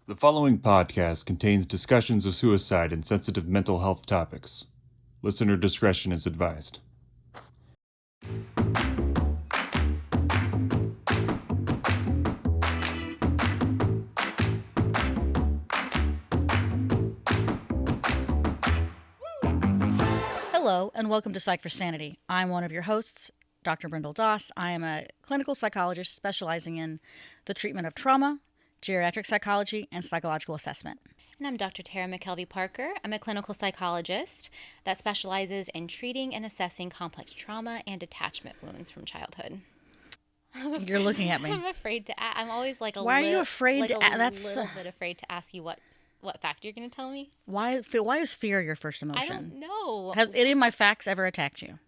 The following podcast contains discussions of suicide and sensitive mental health topics. Listener discretion is advised. Hello, and welcome to Psyched for Sanity. I'm one of your hosts, Dr. Brindle Doss. I am a clinical psychologist specializing in the treatment of trauma, geriatric psychology, and psychological assessment. And I'm Dr. Tara McKelvey Parker. I'm a clinical psychologist that specializes in treating and assessing complex trauma and attachment wounds from childhood. You're looking at me. I'm afraid to ask. I'm always like Why are you afraid like to a that's little bit afraid to ask you what fact you're going to tell me. Why is fear your first emotion? I don't know. Has any of my facts ever attacked you?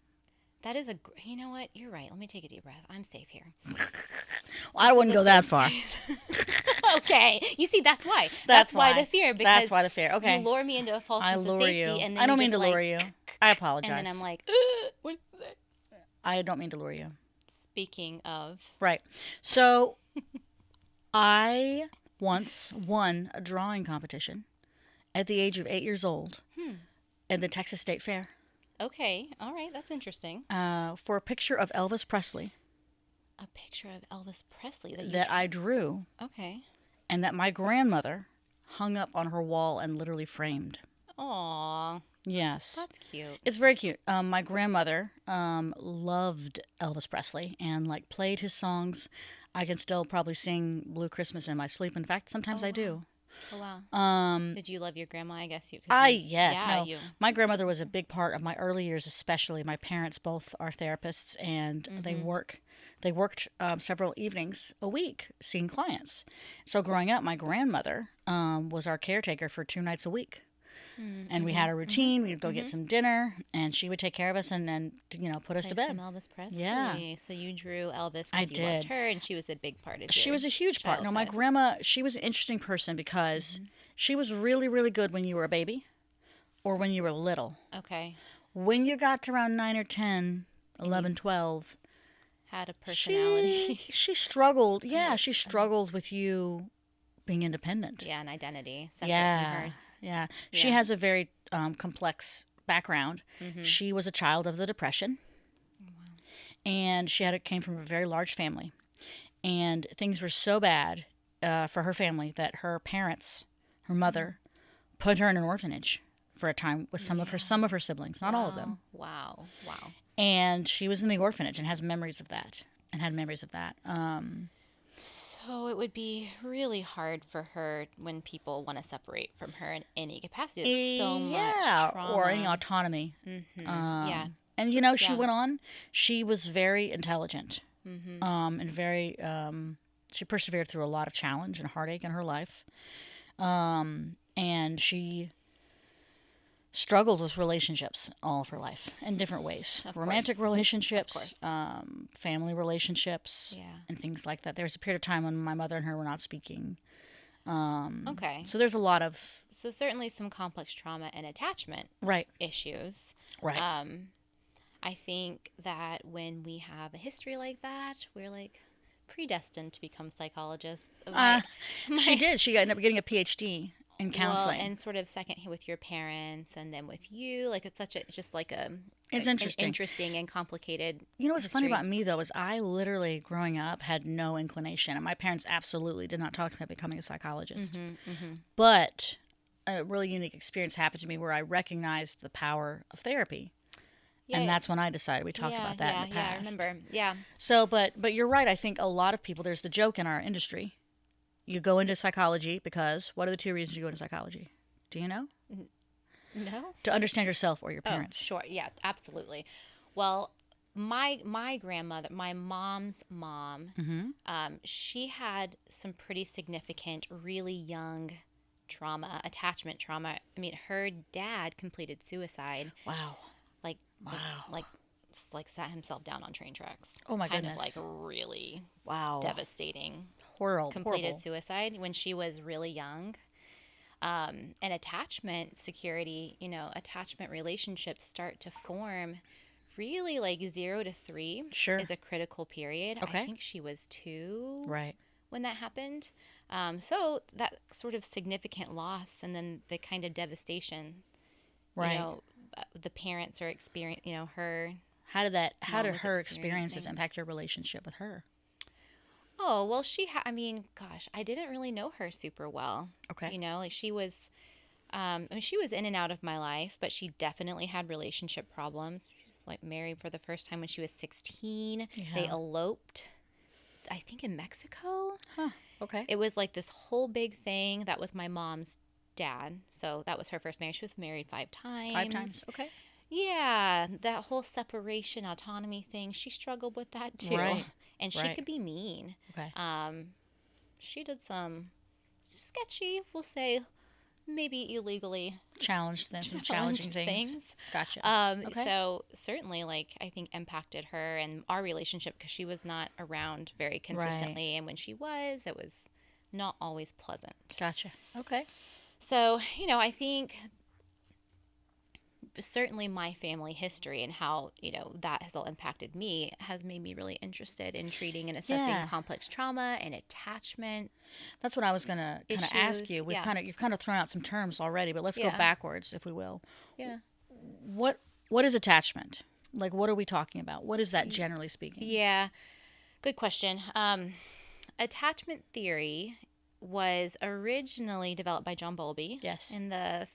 That is you know what? You're right. Let me take a deep breath. I'm safe here. Well, I wouldn't go that far. Okay. You see, that's why. That's why why. the fear. Because That's why the fear. Okay. you lure me into a false I sense of lure safety. you. And then I don't you mean to just, lure you. I apologize. And then I'm like, what is it? I don't mean to lure you. Speaking of. Right. So, I once won a drawing competition at the age of 8 years old at the Texas State Fair Okay. All right. That's interesting. for a picture of Elvis Presley A picture of Elvis Presley that I drew Okay. and that my grandmother hung up on her wall and literally framed. Aw. Yes. That's cute. It's very cute. My grandmother loved Elvis Presley and played his songs. I can still probably sing Blue Christmas in my sleep. In fact, sometimes I do. Oh, wow. Did you love your grandma? I guess you could. Yes. Yeah, No. you. My grandmother was a big part of my early years, especially. My parents both are therapists, and they worked several evenings a week seeing clients. So growing up, my grandmother was our caretaker for 2 nights a week. And we had a routine. We'd go get some dinner, and she would take care of us and put us to Play bed. some Elvis Presley. Yeah. So you drew Elvis I because you loved did. her, and she was a big part of She your was a huge part. No, my childhood. grandma, she was an interesting person because she was really, really good when you were a baby or when you were little. Okay. When you got to around 9 or 10, 11, 12, Had a personality. she struggled. Yeah, she struggled with you being independent. Yeah, an identity separate Yeah, from hers. yeah. She Yeah. has a very complex background. She was a child of the Depression, and came from a very large family, and things were so bad for her family that her parents, her mother, put her in an orphanage for a time with some of her siblings, not all of them. Wow. And she was in the orphanage and has memories of that. And had memories of that. So it would be really hard for her when people want to separate from her in any capacity. It's so much trauma. Or any autonomy. Yeah. And she Yeah. went on. She was very intelligent, and very. She persevered through a lot of challenge and heartache in her life, and she struggled with relationships all of her life in different ways. Of Romantic course. relationships, Of course. family relationships, Yeah. and things like that. There was a period of time when my mother and her were not speaking. Okay. So there's a lot of So certainly some complex trauma and attachment right. issues. Right. I think that when we have a history like that, we're predestined to become psychologists. She did. She ended up getting a PhD in counseling. Well, and sort of second with your parents and then with you. It's just like It's an interesting. interesting and complicated You know what's funny history. about me, though, is I literally, growing up, had no inclination. And my parents absolutely did not talk to me about becoming a psychologist. But a really unique experience happened to me where I recognized the power of therapy. And that's when I decided. We talked about that in the past. Yeah, I remember. Yeah. So, but you're right. I think a lot of people, there's the joke in our industry. You go into psychology because, what are the 2 reasons you go into psychology? Do you know? No? To understand yourself or your Oh, parents. sure. Yeah, absolutely. Well, my grandmother, my mom's mom, she had some pretty significant, really young trauma, attachment trauma. I mean, her dad completed suicide. Wow. Like, Wow. like sat himself down on train tracks. Oh, my kind goodness. of really Wow. devastating. Horrible. Completed suicide when she was really young. And attachment security, attachment relationships start to form really 0 to 3 Sure. is a critical period. Okay. I think she was 2 Right. when that happened. So that sort of significant loss, and then the kind of devastation, Right. the parents are experiencing, her How did mom was her experiences experiencing. impact your relationship with her? Oh, well, I mean, gosh, I didn't really know her super well. Okay. Like she was, I mean, she was in and out of my life, but she definitely had relationship problems. She was like married for the first time when she was 16. They Yeah. eloped, I think, in Mexico. Huh. Okay. It was like this whole big thing. That was my mom's dad. So that was her first marriage. She was married 5 times. 5 times. Okay. Yeah, that whole separation, autonomy thing, she struggled with that too. Right. And she Right. could be mean. Okay. She did some sketchy, we'll say, maybe illegally Challenged then, some challenged challenging things. Gotcha. Okay. So certainly, like, I think impacted her and our relationship because she was not around very consistently. And when she was, it was not always pleasant. Gotcha. Okay. So, I think certainly my family history and how, that has all impacted me has made me really interested in treating and assessing Yeah. complex trauma and attachment. That's what I was gonna kind of ask Issues, you. yeah. You've kind of thrown out some terms already, but let's go Yeah. backwards, if we will. Yeah. What is attachment? Like, what are we talking about? What is that generally speaking? Yeah. Good question. Attachment theory was originally developed by John Bowlby. Yes. In the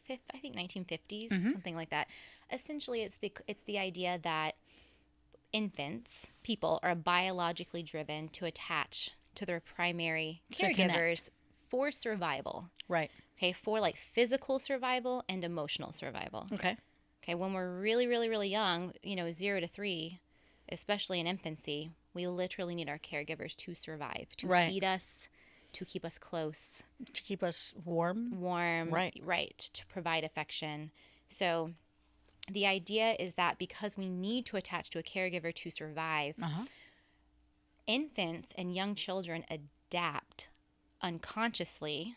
1950s, something like that. Essentially, it's the idea that people are biologically driven to attach to their primary To connect. caregivers for survival. Right. Okay, for like physical survival and emotional survival. Okay. Okay, when we're really, really, really young, 0 to 3, especially in infancy, we literally need our caregivers to survive, to Right. feed us, to keep us close, To keep us warm. warm, Right. to provide affection. So the idea is that because we need to attach to a caregiver to survive, infants and young children adapt unconsciously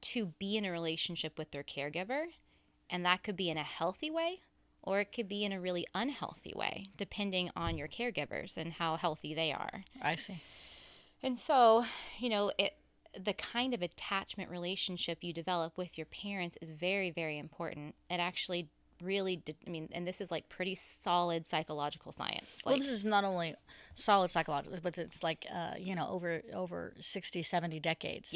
to be in a relationship with their caregiver. And that could be in a healthy way, or it could be in a really unhealthy way, depending on your caregivers and how healthy they are. I see. And so, the kind of attachment relationship you develop with your parents is very, very important. It actually really, and this is like pretty solid psychological science. Well, this is not only solid psychological, but it's like, over 60, 70 decades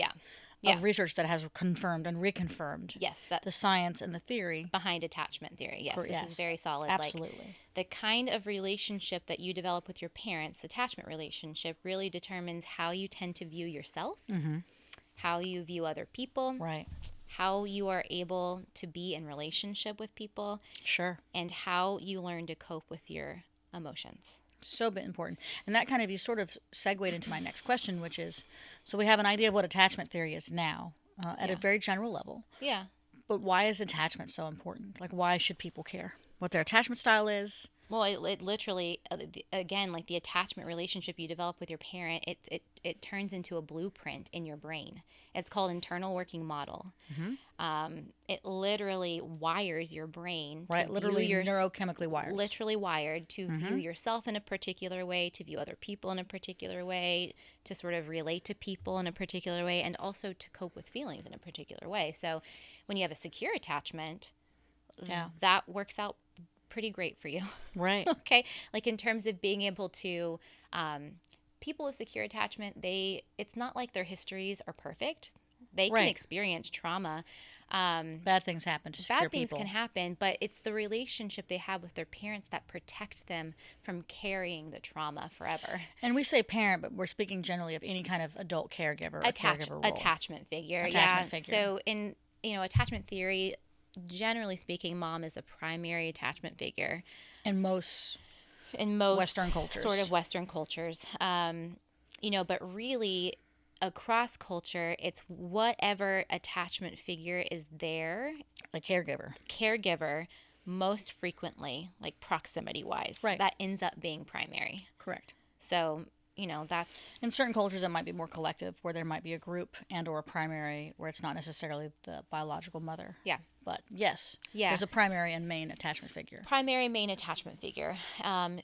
of research that has confirmed and reconfirmed Yes, that the science and the theory. behind attachment theory. Yes, this Yes. is very solid. Absolutely. Like the kind of relationship that you develop with your parents, attachment relationship, really determines how you tend to view yourself, how you view other people, Right. how you are able to be in relationship with people, Sure. and how you learn to cope with your emotions. So important. And that kind of, you sort of segued into my next question, which is, so we have an idea of what attachment theory is now at a very general level. Yeah. But why is attachment so important? Like, why should people care what their attachment style is? Well, it literally, again, like the attachment relationship you develop with your parent, it turns into a blueprint in your brain. It's called internal working model. It literally wires your brain to Right. Literally view neurochemically wired. literally wired to view yourself in a particular way, to view other people in a particular way, to sort of relate to people in a particular way, and also to cope with feelings in a particular way. So when you have a secure attachment, Yeah. that works out pretty great for you. Right. Okay, like in terms of being able to people with secure attachment, it's not like their histories are perfect. They can Right. experience trauma. Bad things happen to secure Bad things people. can happen, but it's the relationship they have with their parents that protect them from carrying the trauma forever. And we say parent, but we're speaking generally of any kind of adult caregiver or caregiver role. Attachment figure. Attachment figure. So in attachment theory, generally speaking, mom is the primary attachment figure In most Western cultures. sort of Western cultures. But really across culture, it's whatever attachment figure is there, like caregiver, most frequently, like proximity wise, Right. that ends up being primary. Correct. So, that's In certain cultures, it might be more collective, where there might be a group and or a primary, where it's not necessarily the biological mother. yeah. But yes, Yeah. there's a primary and main attachment figure. Primary main attachment figure.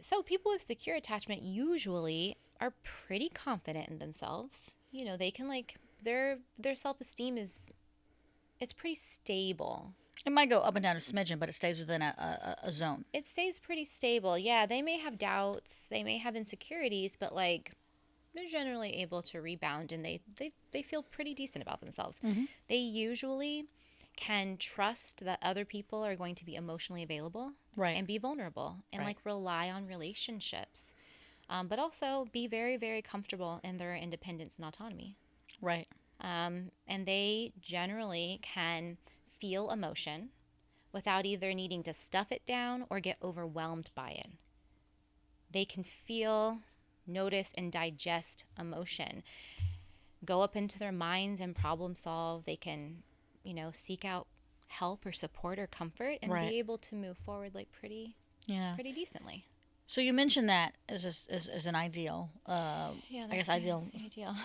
So people with secure attachment usually are pretty confident in themselves. They can their self-esteem it's pretty stable. It might go up and down a smidgen, but it stays within a zone. It stays pretty stable. Yeah, they may have doubts, they may have insecurities, but like they're generally able to rebound, and they feel pretty decent about themselves. They usually can trust that other people are going to be emotionally available, Right. and be vulnerable, and Right. like rely on relationships, but also be very, very comfortable in their independence and autonomy. Right. And they generally can feel emotion without either needing to stuff it down or get overwhelmed by it. They can feel, notice, and digest emotion, go up into their minds and problem solve. They can, seek out help or support or comfort, and Right. be able to move forward like pretty decently. So you mentioned that as an ideal. Yeah, I guess ideal. that's the ideal.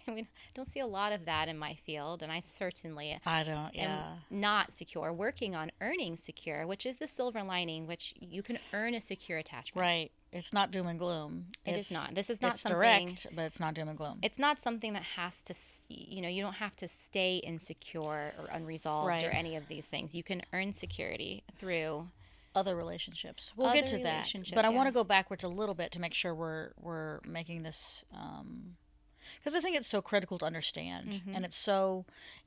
I mean, I don't see a lot of that in my field, and I certainly I don't. Yeah. am not secure. Working on earning secure, which is the silver lining, which you can earn a secure attachment. Right. It's not doom and gloom. It is not. This is not it's something direct, but it's not doom and gloom. It's not something that has to, you don't have to stay insecure or unresolved Right. or any of these things. You can earn security through Other relationships. We'll other get to that. relationships, But I want yeah. to go backwards a little bit to make sure we're making this because I think it's so critical to understand, Mm-hmm. and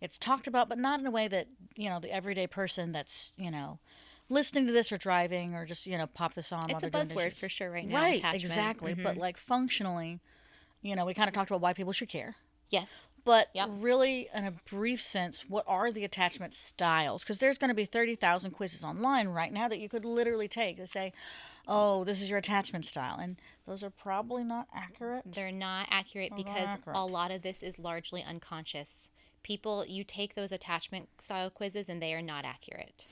it's talked about, but not in a way that the everyday person that's listening to this or driving or just pop this on. while It's a they're doing buzzword dishes. for sure right now. Right, attachment. exactly. Mhm. But like functionally, we kind of talked about why people should care. Yes. But Yep. really, in a brief sense, what are the attachment styles? Because there's going to be 30,000 quizzes online right now that you could literally take that say, oh, this is your attachment style. And those are probably not accurate. They're not accurate not because accurate. a lot of this is largely unconscious. You take those attachment style quizzes and they are not accurate.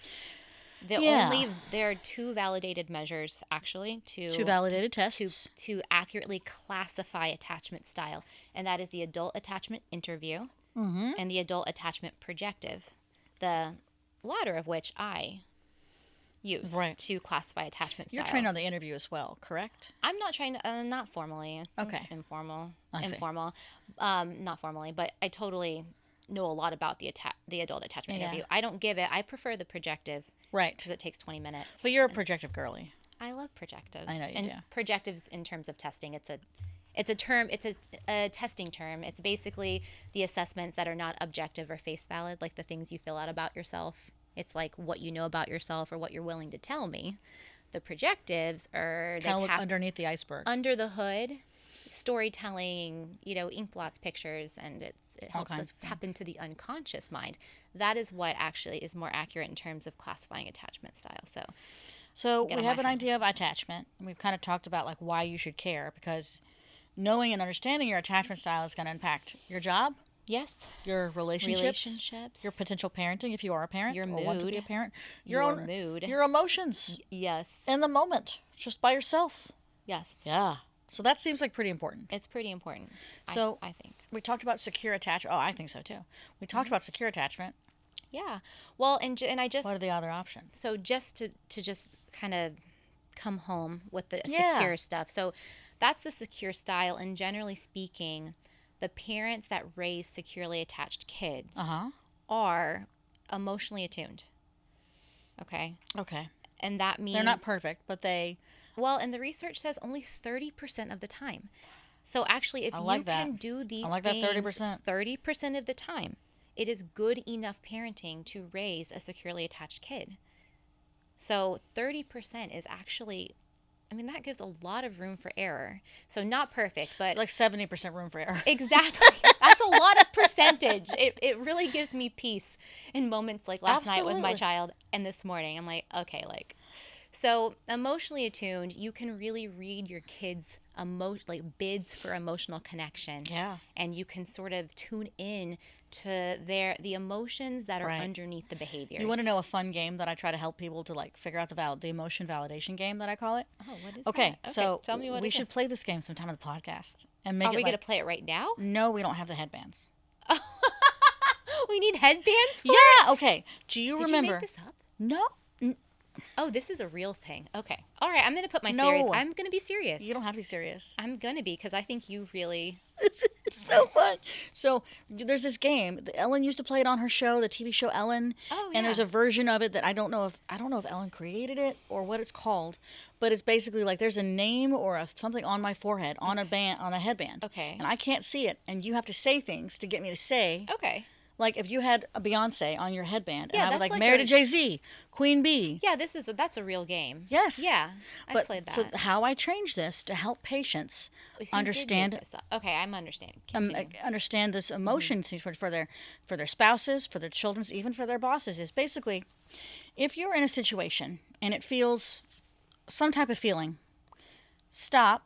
There are two validated measures actually Two validated tests. to accurately classify attachment style, and that is the adult attachment interview and the adult attachment projective. The latter of which I use Right. to classify attachment style. You're trained on the interview as well, correct? I'm not trained, not formally. It's Okay. informal, I see. not formally, but I totally know a lot about the adult attachment Yeah. interview. I don't give it. I prefer the projective Right. because it takes 20 minutes. But you're a projective girly. I love projectives. I know you and do. Projectives in terms of testing. It's a term. It's a testing term. It's basically the assessments that are not objective or face valid, like the things you fill out about yourself. It's like what you know about yourself or what you're willing to tell me. The projectives are Kind of look underneath the iceberg. under the hood, storytelling, ink blots, pictures, and it helps kinds us of tap into the unconscious mind. That is what actually is more accurate in terms of classifying attachment style. So Get we on have my an head. idea of attachment. And we've kind of talked about like why you should care, because knowing and understanding your attachment style is going to impact your job, Yes, your relationships, your potential parenting if you are a parent Your or want to be a mood. parent, Your own mood. your emotions yes, in the moment, just by yourself. yes. Yeah. So that seems like pretty important. It's pretty important. So- I think. We talked about secure attachment. Oh, I think so too. We talked about secure attachment. Yeah. Well, and I just What are the other options? so just to just kind of come home with the Yeah. secure stuff. So that's the secure style, and generally speaking, the parents that raise securely attached kids are emotionally attuned. Okay? Okay. And that means They're not perfect, but they well, and the research says only 30% of the time. So actually, if I like you that. can do these I like that things 30%. 30% of the time, it is good enough parenting to raise a securely attached kid. So 30% is actually, that gives a lot of room for error. So not perfect, but like 70% room for error. exactly. That's a lot of percentage. It really gives me peace in moments like last night with my Absolutely. child and this morning. I'm like, okay, so emotionally attuned, you can really read your kids' bids for emotional connection. Yeah. And you can sort of tune in to the emotions that are Right. underneath the behaviors. You want to know a fun game that I try to help people to like figure out the emotion validation game that I call it? Oh, what is Okay, that? so tell me what we it should is. play this game sometime on the podcast and make Are it we like, going to play it right now? no, we don't have the headbands. We need headbands for Yeah, okay. Do you Did remember? you make this up? No, Oh, this is a real thing. Okay. All right, I'm going to put my No. serious. I'm going to be serious. you don't have to be serious. I'm going to be because I think you really It's so fun. So there's this game. Ellen used to play it on her show, the TV show Ellen. Oh, And there's yeah. a version of it that I don't know if Ellen created it or what it's called, but it's basically like there's a name or something on my forehead on a headband. Okay. And I can't see it, and you have to say things to get me to say. Okay. Like if you had a Beyonce on your headband, Yeah, and I would that's like married a- to Jay-Z, Queen Bee. Yeah, that's a real game. Yes. Yeah, I But played that. so how I change this to help patients So you did make understand this up. Okay, I'm understanding. Continue. understand this emotion for their spouses, for their children, even for their bosses is basically if you're in a situation and it feels some type of feeling, stop,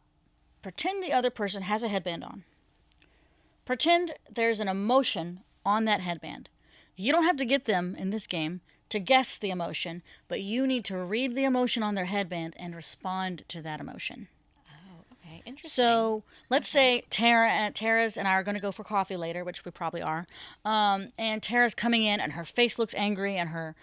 pretend the other person has a headband on. Pretend there's an emotion on that headband. You don't have to get them in this game to guess the emotion, but you need to read the emotion on their headband and respond to that emotion. Oh, okay, interesting. So let's say Tara's and I are going to go for coffee later, which we probably are. And Tara's coming in, and her face looks angry, and her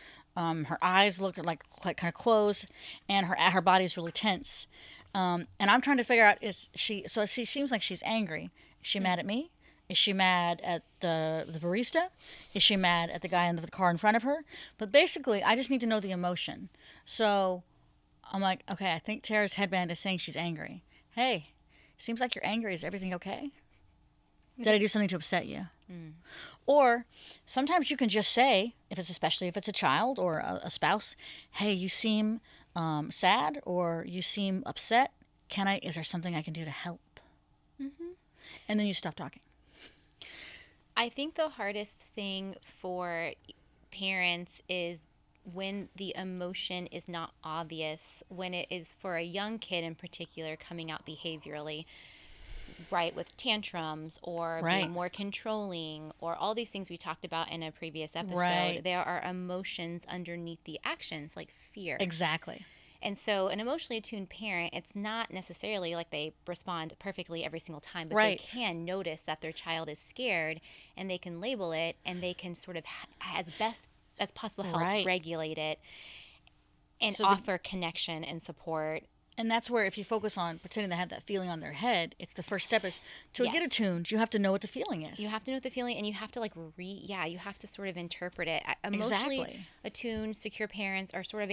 eyes look like kind of closed, and her body's really tense. And I'm trying to figure out she seems like she's angry. Is she mad at me? Is she mad at the barista? Is she mad at the guy in the car in front of her? But basically, I just need to know the emotion. So I'm like, okay, I think Tara's headband is saying she's angry. Hey, seems like you're angry. Is everything okay? Did I do something to upset you? Or sometimes you can just say, especially if it's a child or a spouse, hey, you seem sad or you seem upset. Is there something I can do to help? And then you stop talking. I think the hardest thing for parents is when the emotion is not obvious, when it is for a young kid in particular coming out behaviorally, right, with tantrums or Right. being more controlling or all these things we talked about in a previous episode. Right. There are emotions underneath the actions like fear. Exactly. And so an emotionally attuned parent, it's not necessarily like they respond perfectly every single time, but Right. they can notice that their child is scared and they can label it and they can sort of, as best as possible, help Right. regulate it and So the- offer connection and support. And that's where if you focus on pretending they have that feeling on their head, it's the first step is to get Yes. attuned. You have to know what the feeling is. You have to know the feeling and you have to you have to sort of interpret it. Emotionally Exactly. attuned, secure parents are sort of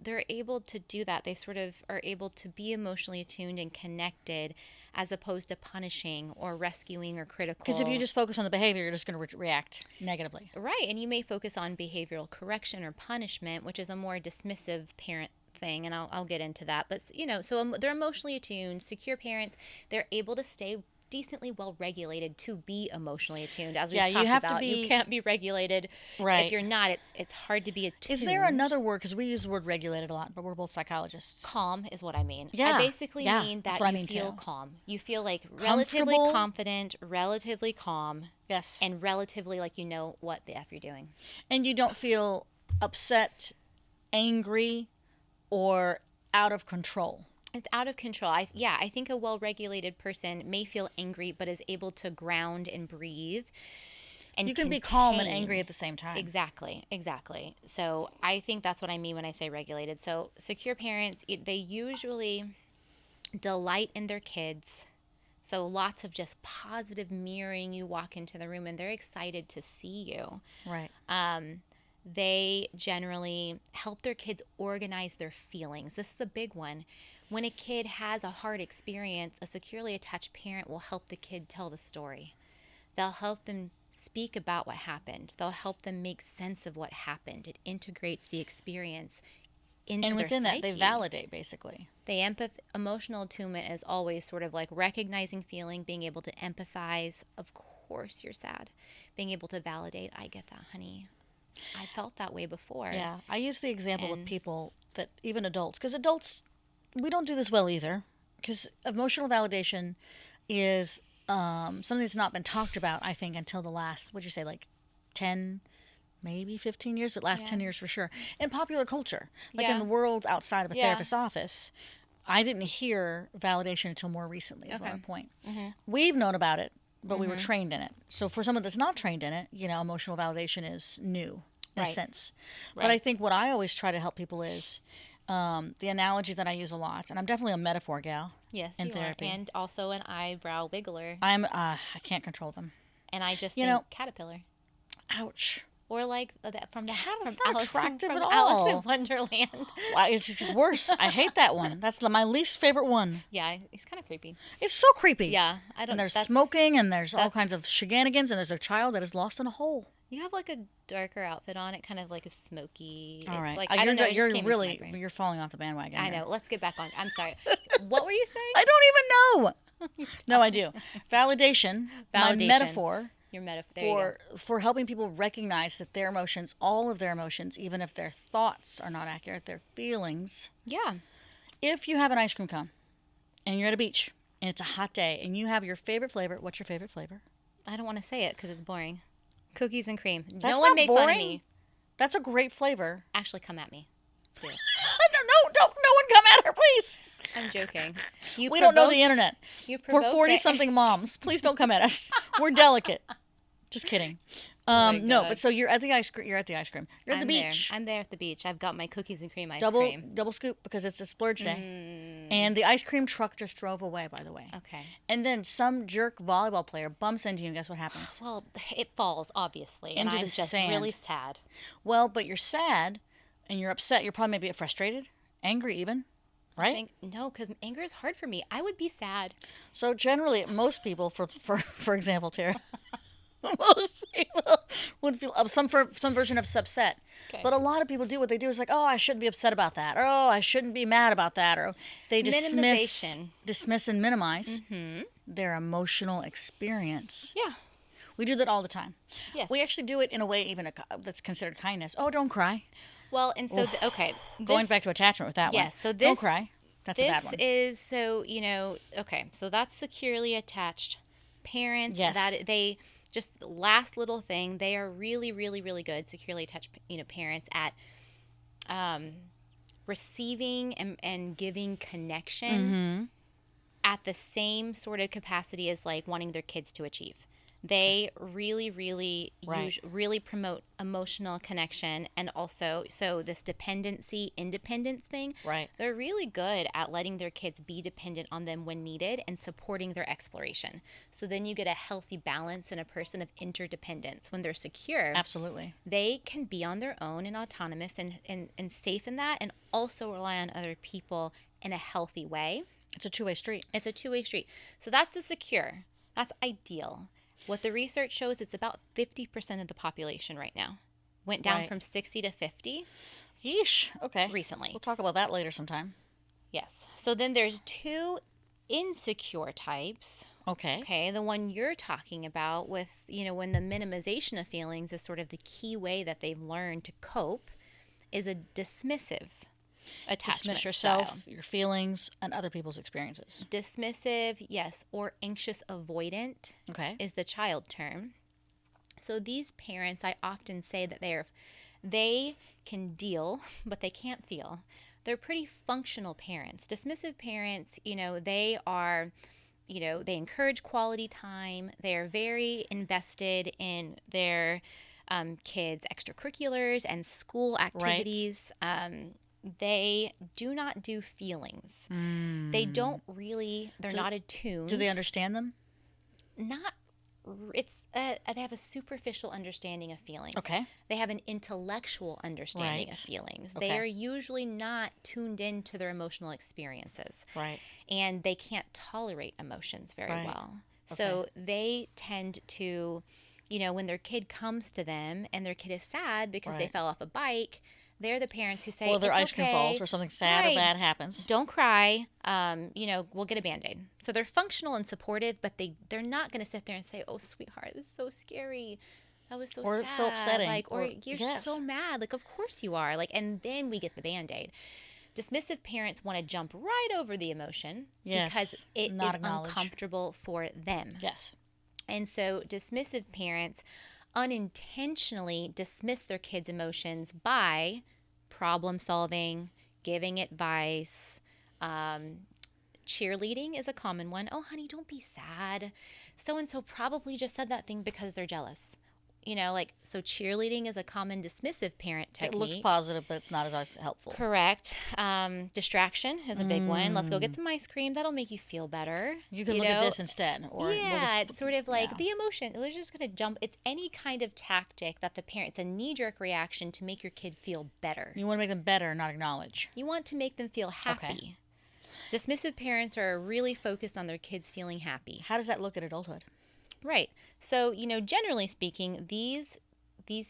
they're able to do that. They sort of are able to be emotionally attuned and connected as opposed to punishing or rescuing or critical. Because if you just focus on the behavior, you're just going to react negatively. Right, and you may focus on behavioral correction or punishment, which is a more dismissive parent thing, and I'll get into that. But so they're emotionally attuned, secure parents. They're able to stay decently well regulated to be emotionally attuned. As we've Yeah, you talked have to about, be- you can't be regulated. Right. If you're not, it's hard to be attuned. Is there another word? Because we use the word regulated a lot, but we're both psychologists. Calm is what I mean. Yeah, I basically yeah, mean that's that what I you mean feel too. calm. You feel like relatively Comfortable. confident, relatively calm, Yes. and relatively like you know what the F you're doing. And you don't feel upset, angry, or out of control. It's out of control. I think a well-regulated person may feel angry, but is able to ground and breathe. And You can be calm and contain. angry at the same time. Exactly. So I think that's what I mean when I say regulated. So secure parents, they usually delight in their kids. So lots of just positive mirroring. You walk into the room and they're excited to see you. Right. They generally help their kids organize their feelings. This is a big one. When a kid has a hard experience, a securely attached parent will help the kid tell the story. They'll help them speak about what happened. They'll help them make sense of what happened. It integrates the experience into And their within that, they psyche. validate, basically. Emotional attunement is always sort of like recognizing feeling, being able to empathize. Of course you're sad. Being able to validate, I get that, honey. I felt that way before. Yeah. I use the example with And- people that, even adults, because adults, we don't do this well either. Because emotional validation is something that's not been talked about, I think, until the last, what'd you say, like 10, maybe 15 years, but last 10 years for sure. In popular culture, like in Yeah. the world outside of a Yeah. therapist's office, I didn't hear validation until more recently, is my Okay. point. We've known about it, but we Mm-hmm. were trained in it. So for someone that's not trained in it, emotional validation is new in a Right. sense. But I Right. think what I always try to help people is The analogy that I use a lot, and I'm definitely a metaphor gal Yes, in you therapy. are. And also an eyebrow wiggler. I can't control them. And I just You think know- caterpillar. Ouch. Or like that from That's not attractive from at Alice in all. Wonderland. Why, it's just worse. I hate that one. That's my least favorite one. Yeah, he's kind of creepy. It's so creepy. Yeah, I don't. And there's that's- smoking, and there's all that's- kinds of shenanigans, and there's a child that is lost in a hole. You have like a darker outfit on. It kind of like a smoky. All right. It's like I don't know. It just You're came into my really brain. you're falling off the bandwagon. I here. know. Let's get back on. I'm sorry. What were you saying? I don't even know. No, I do. Validation. My Validation. metaphor Your metaphor. There you go. for helping people recognize that their emotions, all of their emotions, even if their thoughts are not accurate, their feelings. Yeah. If you have an ice cream cone and you're at a beach and it's a hot day and you have your favorite flavor, what's your favorite flavor? I don't want to say it because it's boring. Cookies and cream. That's no one not make fun of boring. me. That's a great flavor. Actually, come at me. Do it. No, no one come at her, please. I'm joking. We don't know the internet. You We're provoked 40-something moms. Please don't come at us. We're delicate. Just kidding. my No, God. but so you're at the ice cream. You're at the I'm beach. There. I'm there at the beach. I've got my cookies and cream ice double cream. double scoop because it's a splurge day. And the ice cream truck just drove away, by the way. Okay. And then some jerk volleyball player bumps into you, and guess what happens? Well, it falls obviously, and Into I'm the just sand. really sad. Well, but you're sad and you're upset. You're probably maybe frustrated, angry even, right? I think no, because anger is hard for me. I would be sad. So generally, most people, for example, Tara, most people would feel some version of upset. Okay. But a lot of people do what they do is like, oh, I shouldn't be upset about that, or oh, I shouldn't be mad about that, or they Minimization. dismiss and minimize their emotional experience. Yeah. We do that all the time. Yes. We actually do it in a way that's considered kindness. Oh, don't cry. Well, and so okay. Going back to attachment with that one. Yes, so don't this- cry. That's a bad This one. is so okay. So that's securely attached parents. Yes. That they just last little thing. They are really, really, really good securely attached parents at receiving and giving connection at the same sort of capacity as like wanting their kids to achieve. They really, really Right. really promote emotional connection, and also so this dependency independence thing. Right. They're really good at letting their kids be dependent on them when needed and supporting their exploration. So then you get a healthy balance in a person of interdependence. When they're secure, Absolutely. they can be on their own and autonomous and safe in that, and also rely on other people in a healthy way. It's a two-way street. It's a two-way street. So that's the secure. That's ideal. What the research shows is about 50% of the population right now went down Right. from 60 to 50 Yeesh. Okay. recently. We'll talk about that later sometime. Yes. So then there's two insecure types. Okay. Okay. The one you're talking about with, when the minimization of feelings is sort of the key way that they've learned to cope is a dismissive attachment Dismiss yourself, style. your feelings, and other people's experiences. Dismissive, yes, or anxious avoidant Okay. is the child term. So these parents, I often say that they can deal, but they can't feel. They're pretty functional parents. Dismissive parents, they are, they encourage quality time. They're very invested in their kids' extracurriculars and school activities. They do not do feelings. They don't really, they're not attuned. Do they understand them? Not, it's, they have a superficial understanding of feelings. Okay. They have an intellectual understanding of Right. feelings. Okay. They are usually not tuned into their emotional experiences. Right. And they can't tolerate emotions very Right. well. So they tend to, when their kid comes to them and their kid is sad because they Right. fell off a bike, they're the parents who say, Or their "It's ice cream okay. falls or something sad Right. or bad happens. Don't cry. We'll get a Band-Aid." So they're functional and supportive, but they're not going to sit there and say, "Oh, sweetheart, it was so scary. That was so Or sad. it's so upsetting, Like, or or- you're yes. so mad. Like, of course you are. Like, and then we get the Band-Aid. Dismissive parents want to jump right over the emotion Yes. because it Not is acknowledge. uncomfortable for them. Yes. And so dismissive parents unintentionally dismiss their kids' emotions by problem solving, giving advice. Cheerleading is a common one. "Oh, honey, don't be sad. So-and-so probably just said that thing because they're jealous." like, so cheerleading is a common dismissive parent technique. It looks positive, but it's not as helpful. Correct. Distraction is a big one. Let's go get some ice cream. That'll make you feel better. You can look at this instead. Or it's sort of like the emotion. We're just going to jump. It's any kind of tactic that it's a knee-jerk reaction to make your kid feel better. You want to make them better, not acknowledge. You want to make them feel happy. Okay. Dismissive parents are really focused on their kids feeling happy. How does that look at adulthood? Right. So, generally speaking, these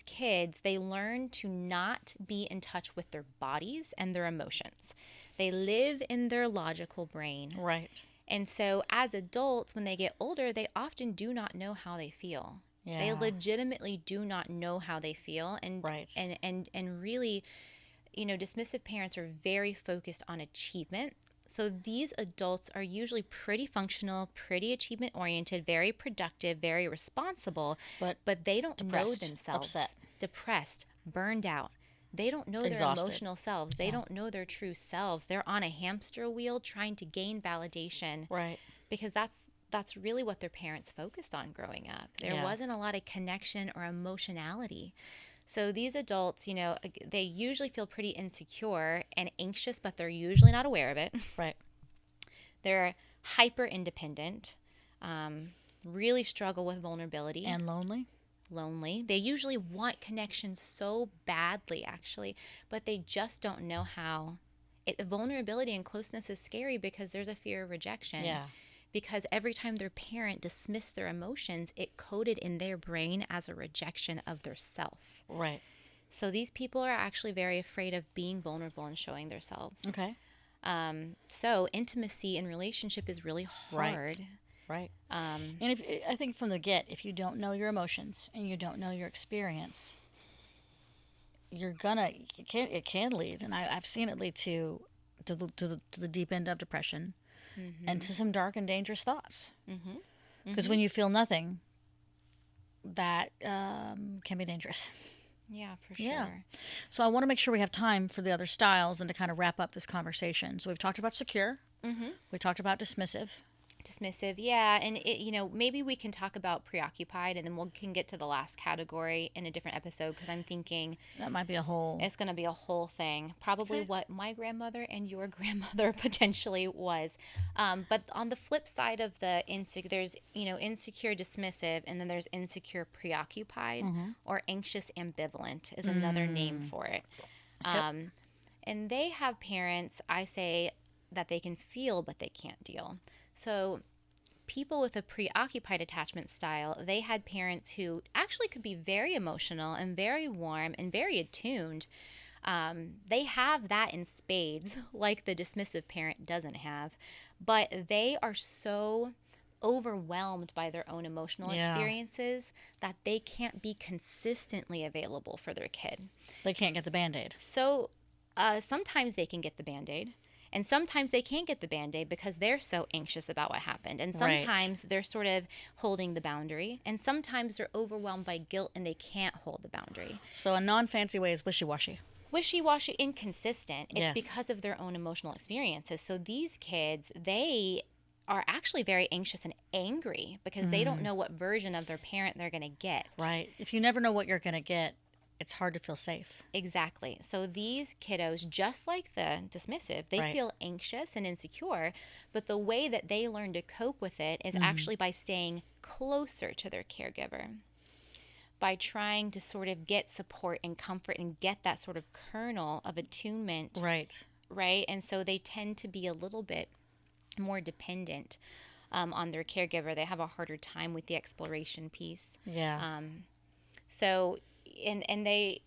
kids, they learn to not be in touch with their bodies and their emotions. They live in their logical brain. Right. And so as adults, when they get older, they often do not know how they feel. Yeah. They legitimately do not know how they feel. And right. and really, dismissive parents are very focused on achievement. So these adults are usually pretty functional, pretty achievement-oriented, very productive, very responsible, but they don't know themselves. Upset. Depressed, burned out. They don't know Exhausted. Their emotional selves. They don't know their true selves. They're on a hamster wheel trying to gain validation. Right. Because that's really what their parents focused on growing up. There wasn't a lot of connection or emotionality. So these adults, they usually feel pretty insecure and anxious, but they're usually not aware of it. Right. They're hyper independent, really struggle with vulnerability. And lonely. They usually want connection so badly, actually, but they just don't know how. Vulnerability and closeness is scary because there's a fear of rejection. Yeah. Because every time their parent dismissed their emotions, it coded in their brain as a rejection of their self. Right. So these people are actually very afraid of being vulnerable and showing themselves. Okay. So intimacy in relationship is really hard. Right. And I think from the if you don't know your emotions and you don't know your experience, it can lead, and I've seen it lead to the deep end of depression. Mm-hmm. And to some dark and dangerous thoughts. Because when you feel nothing, that can be dangerous. Yeah, for sure. Yeah. So I want to make sure we have time for the other styles and to kind of wrap up this conversation. So we've talked about secure. We talked about dismissive. Yeah. And, maybe we can talk about preoccupied, and then we can get to the last category in a different episode, because I'm thinking that might be it's going to be a whole thing. Probably what my grandmother and your grandmother potentially was. But on the flip side of the there's, insecure dismissive, and then there's insecure preoccupied, or anxious ambivalent is another name for it. And they have parents, I say, that they can feel, but they can't deal. So people with a preoccupied attachment style, they had parents who actually could be very emotional and very warm and very attuned. They have that in spades, like the dismissive parent doesn't have. But they are so overwhelmed by their own emotional experiences that they can't be consistently available for their kid. They can't get the Band-Aid. So sometimes they can get the Band-Aid. And sometimes they can't get the Band-Aid because they're so anxious about what happened. And sometimes they're sort of holding the boundary. And sometimes they're overwhelmed by guilt and they can't hold the boundary. So a non-fancy way is wishy-washy. Wishy-washy, inconsistent. It's because of their own emotional experiences. So these kids, they are actually very anxious and angry because they don't know what version of their parent they're going to get. Right. If you never know what you're going to get, it's hard to feel safe. Exactly. So these kiddos, just like the dismissive, they feel anxious and insecure, but the way that they learn to cope with it is actually by staying closer to their caregiver, by trying to sort of get support and comfort and get that sort of kernel of attunement. Right. And so they tend to be a little bit more dependent on their caregiver. They have a harder time with the exploration piece. Yeah. And they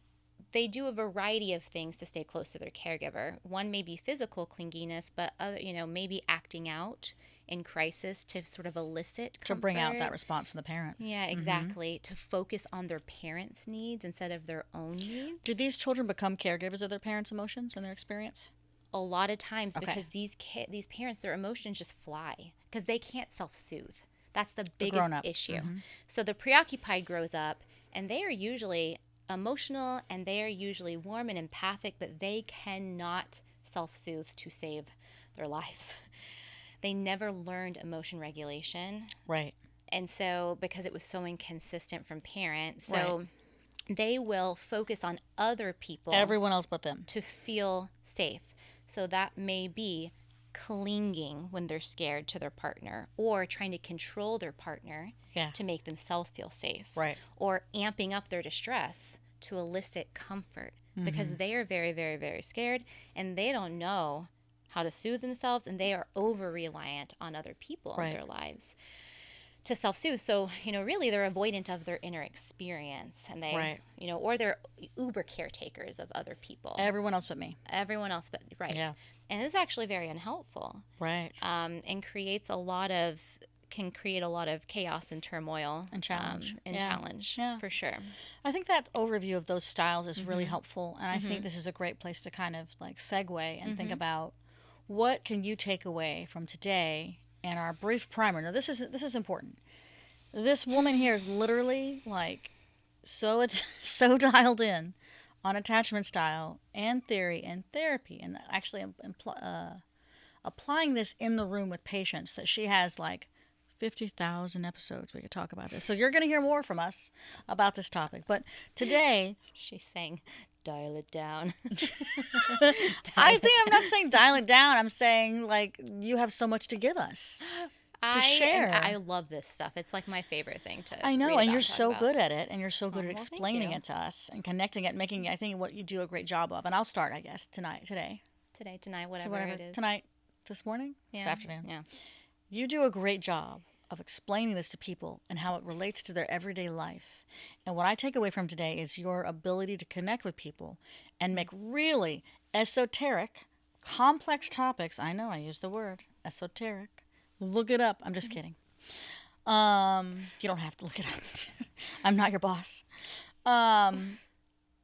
do a variety of things to stay close to their caregiver. One may be physical clinginess, but other, maybe acting out in crisis to sort of elicit comfort. To bring out that response from the parent. Yeah, exactly. To focus on their parents' needs instead of their own needs. Do these children become caregivers of their parents' emotions and their experience? A lot of times, because these parents, their emotions just fly because they can't self-soothe. That's the biggest issue. So the preoccupied grows up, and they are usually emotional, and they are usually warm and empathic, but they cannot self-soothe to save their lives. They never learned emotion regulation. Right. And so, because it was so inconsistent from parents, so they will focus on other people. Everyone else but them. To feel safe. So that may be clinging when they're scared to their partner, or trying to control their partner to make themselves feel safe. Right. Or amping up their distress to elicit comfort, because they are very, very, very scared, and they don't know how to soothe themselves, and they are over-reliant on other people in their lives to self-soothe. So, really they're avoidant of their inner experience, and they, or they're uber caretakers of other people. Everyone else but me. Everyone else but, Yeah. And it's actually very unhelpful. Right. And can create a lot of chaos and turmoil. And challenge. Challenge, for sure. I think that overview of those styles is really helpful, and I think this is a great place to kind of like segue and think about what can you take away from today and our brief primer. Now, this is important. This woman here is literally like so dialed in on attachment style and theory and therapy, and actually applying this in the room with patients, that she has like 50,000 episodes we could talk about this. So you're going to hear more from us about this topic. But today, she's saying, dial it down. I'm not saying dial it down. I'm saying, like, you have so much to give us to share. I love this stuff. It's like my favorite thing to I know, read and about, you're so good at it, and you're so good at well, explaining it to us and connecting it, making, I think, what you do a great job of. And I'll start, I guess, tonight, whatever it is. Tonight, this morning, this afternoon. Yeah. You do a great job of explaining this to people and how it relates to their everyday life. And what I take away from today is your ability to connect with people and make really esoteric, complex topics. I know I use the word esoteric. Look it up. I'm just kidding. You don't have to look it up. I'm not your boss.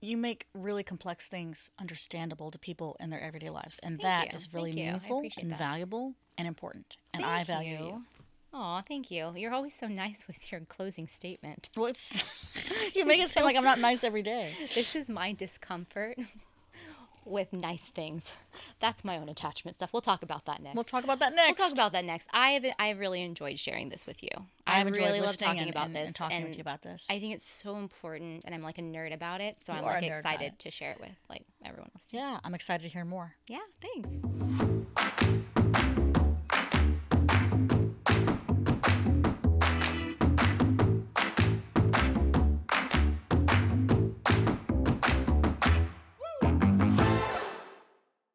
You make really complex things understandable to people in their everyday lives. And that is really meaningful and valuable and important. And I value you. Oh, thank you. You're always so nice with your closing statement. Well, you make it sound like I'm not nice every day. This is my discomfort with nice things. That's my own attachment stuff. We'll talk about that next. I've really enjoyed sharing this with you. I really love talking about this and talking with you about this. I think it's so important, and I'm like a nerd about it. So I'm like excited to share it with like everyone else too. Yeah, I'm excited to hear more. Yeah, thanks.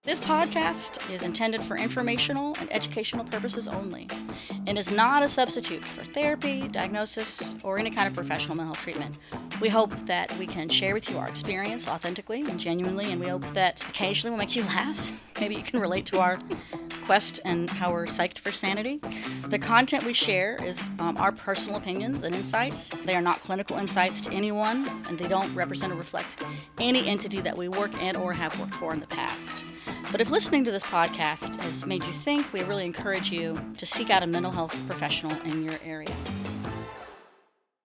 This podcast is intended for informational and educational purposes only and is not a substitute for therapy, diagnosis, or any kind of professional mental treatment. We hope that we can share with you our experience authentically and genuinely, and we hope that occasionally we'll make you laugh. Maybe you can relate to our quest and how we're psyched for sanity. The content we share is our personal opinions and insights. They are not clinical insights to anyone, and they don't represent or reflect any entity that we work and or have worked for in the past. But if listening to this podcast has made you think, we really encourage you to seek out a mental health professional in your area.